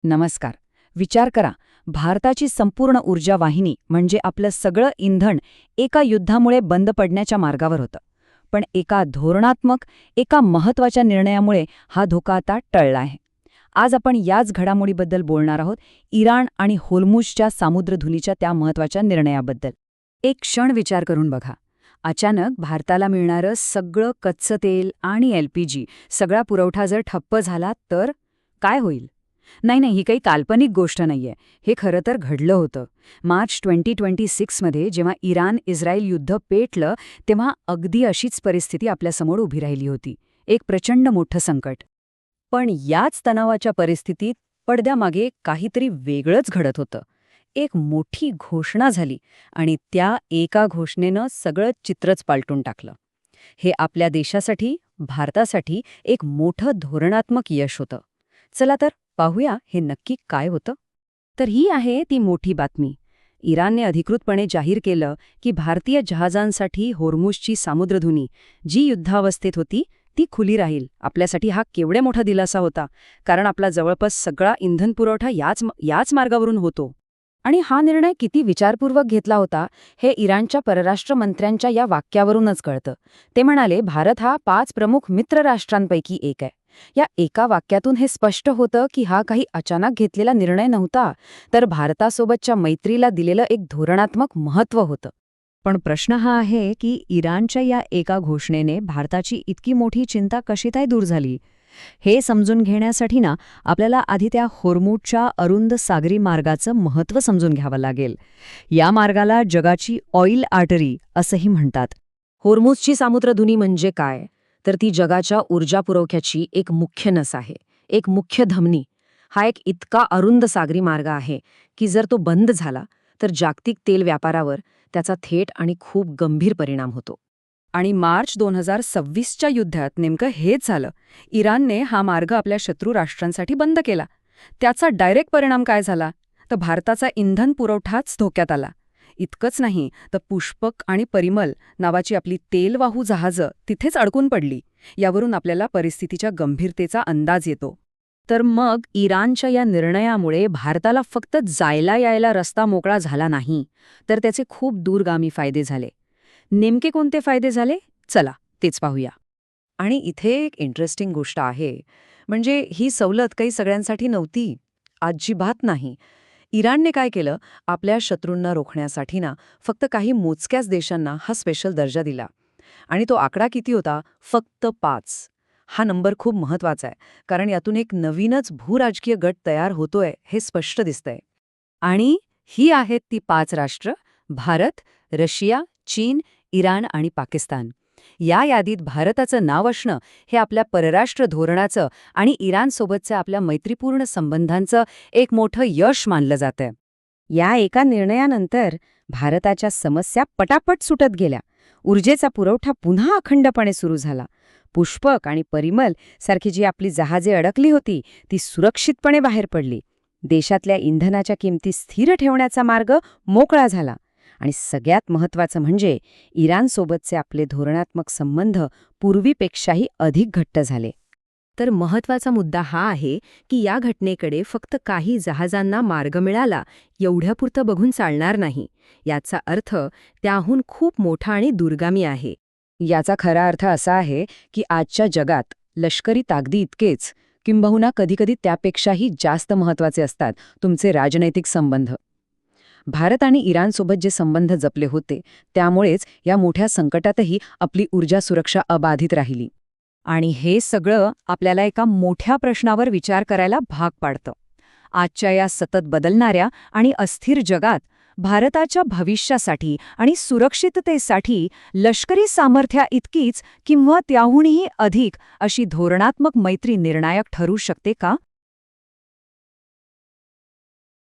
नमस्कार. विचार करा, भारताची संपूर्ण ऊर्जा वाहिनी म्हणजे आपलं सगळं इंधन एका युद्धामुळे बंद पडण्याच्या मार्गावर होतं. पण एका धोरणात्मक, एका महत्त्वाच्या निर्णयामुळे हा धोका आता टळला आहे. आज आपण याच घडामोडीबद्दल बोलणार आहोत, इराण आणि होर्मुझच्या सामुद्रधुनीच्या त्या महत्त्वाच्या निर्णयाबद्दल. एक क्षण विचार करून बघा. अचानक भारताला मिळणारं सगळं कच्चं तेल आणि LPG सगळा पुरवठा जर ठप्प झाला तर काय होईल? नाही, ही काही काल्पनिक गोष्ट नाहीये. हे खरं तर घडलं होतं. मार्च 2026 मध्ये जेव्हा इराण-इस्रायल युद्ध पेटलं, तेव्हा अगदी अशीच परिस्थिती आपल्यासमोर उभी राहिली होती. एक प्रचंड मोठं संकट. पण याच तणावाच्या परिस्थितीत पडद्यामागे काहीतरी वेगळंच घडत होतं. एक मोठी घोषणा झाली आणि त्या एका घोषणेनं सगळं चित्रच पालटून टाकलं. हे आपल्या देशासाठी, भारतासाठी एक मोठं धोरणात्मक यश होतं. चला तर पाहूया हे नक्की काय होतं. तर ही आहे ती मोठी बातमी. इराणने अधिकृतपणे जाहीर केलं की भारतीय जहाजांसाठी होर्मुझची सामुद्रधुनी, जी युद्धावस्थेत होती, ती खुली राहील. आपल्यासाठी हा केवढा मोठा दिलासा होता, कारण आपला जवळपास सगळा इंधन पुरवठा याच मार्गावरून होतो. आणि हा निर्णय किती विचारपूर्वक घेतला होता हे इराणच्या परराष्ट्र मंत्र्यांच्या या वाक्यावरूनच कळतं. ते म्हणाले, भारत हा 5 प्रमुख मित्र राष्ट्रांपैकी एक आहे. या एका वाक्यातून हे स्पष्ट होतं की हा काही अचानक घेतलेला निर्णय नव्हता, तर भारतासोबतच्या मैत्रीला दिलेलं एक धोरणात्मक महत्त्व होतं. पण प्रश्न हा आहे की इराणच्या या एका घोषणेने भारताची इतकी मोठी चिंता कशी काय दूर झाली? हे समजून घेण्यासाठी आपल्याला आधी त्या होर्मुझच्या अरुंद सागरी मार्गाचं महत्त्व समजून घ्यावं लागेल. या मार्गाला जगाची ऑइल आर्टरी असंही म्हणतात. होर्मुझची सामुद्रधुनी म्हणजे काय? तर ती जगाच्या ऊर्जा पुरवठ्याची एक मुख्य नस आहे, एक मुख्य धमनी. हा एक इतका अरुंद सागरी मार्ग आहे की जर तो बंद झाला तर जागतिक तेल व्यापारावर त्याचा थेट आणि खूप गंभीर परिणाम होतो. आणि मार्च 2026च्या युद्धात नेमकं हेच झालं. इराणने हा मार्ग आपल्या शत्रू राष्ट्रांसाठी बंद केला. त्याचा डायरेक्ट परिणाम काय झाला? तर भारताचा इंधन पुरवठाच धोक्यात आला. इतकंच नाही तर पुष्पक आणि परिमल नावाची आपली तेलवाहू जहाजं तिथेच अडकून पडली. यावरून आपल्याला परिस्थितीच्या गंभीरतेचा अंदाज येतो. तर मग इराणच्या या निर्णयामुळे भारताला फक्त जायला यायला रस्ता मोकळा झाला नाही, तर त्याचे खूप दूरगामी फायदे झाले. नेमके कोणते फायदे झाले? चला तेच पाहूया. आणि इथे एक इंटरेस्टिंग गोष्ट आहे, म्हणजे ही सवलत काही सगळ्यांसाठी नव्हती. अजिबात नाही. इराणने काय केलं, आपल्या शत्रूंना रोखण्यासाठी फक्त काही मोजक्याच देशांना हा स्पेशल दर्जा दिला. आणि तो आकडा किती होता? फक्त 5. हा नंबर खूप महत्वाचा आहे, कारण यातून एक नवीनच भूराजकीय गट तयार होतोय हे स्पष्ट दिसतंय. आणि ही आहेत ती 5 राष्ट्र: भारत, रशिया, चीन, इराण आणि पाकिस्तान. या यादीत भारताचं नाव असणं हे आपल्या परराष्ट्र धोरणाचं आणि इराणसोबतच्या आपल्या मैत्रीपूर्ण संबंधांचं एक मोठं यश मानलं जातंय. या एका निर्णयानंतर भारताच्या समस्या पटापट सुटत गेल्या. ऊर्जेचा पुरवठा पुन्हा अखंडपणे सुरू झाला. पुष्पक आणि परिमल सारखी जी आपली जहाजे अडकली होती ती सुरक्षितपणे बाहेर पडली. देशातल्या इंधनाच्या किमती स्थिर ठेवण्याचा मार्ग मोकळा झाला. आणि सगळ्यात महत्त्वाचं म्हणजे इराणसोबतचे आपले धोरणात्मक संबंध पूर्वीपेक्षाही अधिक घट्ट झाले. तर महत्त्वाचा मुद्दा हा आहे की या घटनेकडे फक्त काही जहाजांना मार्ग मिळाला एवढ्यापुरतं बघून चालणार नाही. याचा अर्थ त्याहून खूप मोठा आणि दूरगामी आहे. याचा खरा अर्थ असा आहे की आजच्या जगात लष्करी ताकदी इतकेच, किंबहुना कधीकधी त्यापेक्षाही जास्त महत्त्वाचे असतात तुमचे राजनैतिक संबंध. भारत आणि इराणसोबत जे संबंध जपले होते त्यामुळेच या मोठ्या संकटातही आपली ऊर्जा सुरक्षा अबाधित राहिली. आणि हे सगळं आपल्याला एका मोठ्या प्रश्नावर विचार करायला भाग पाडतं. आजच्या या सतत बदलणाऱ्या आणि अस्थिर जगात भारताच्या भविष्यासाठी आणि सुरक्षिततेसाठी लष्करी सामर्थ्या इतकीच किंवा त्याहूनही अधिक अशी धोरणात्मक मैत्री निर्णायक ठरू शकते का?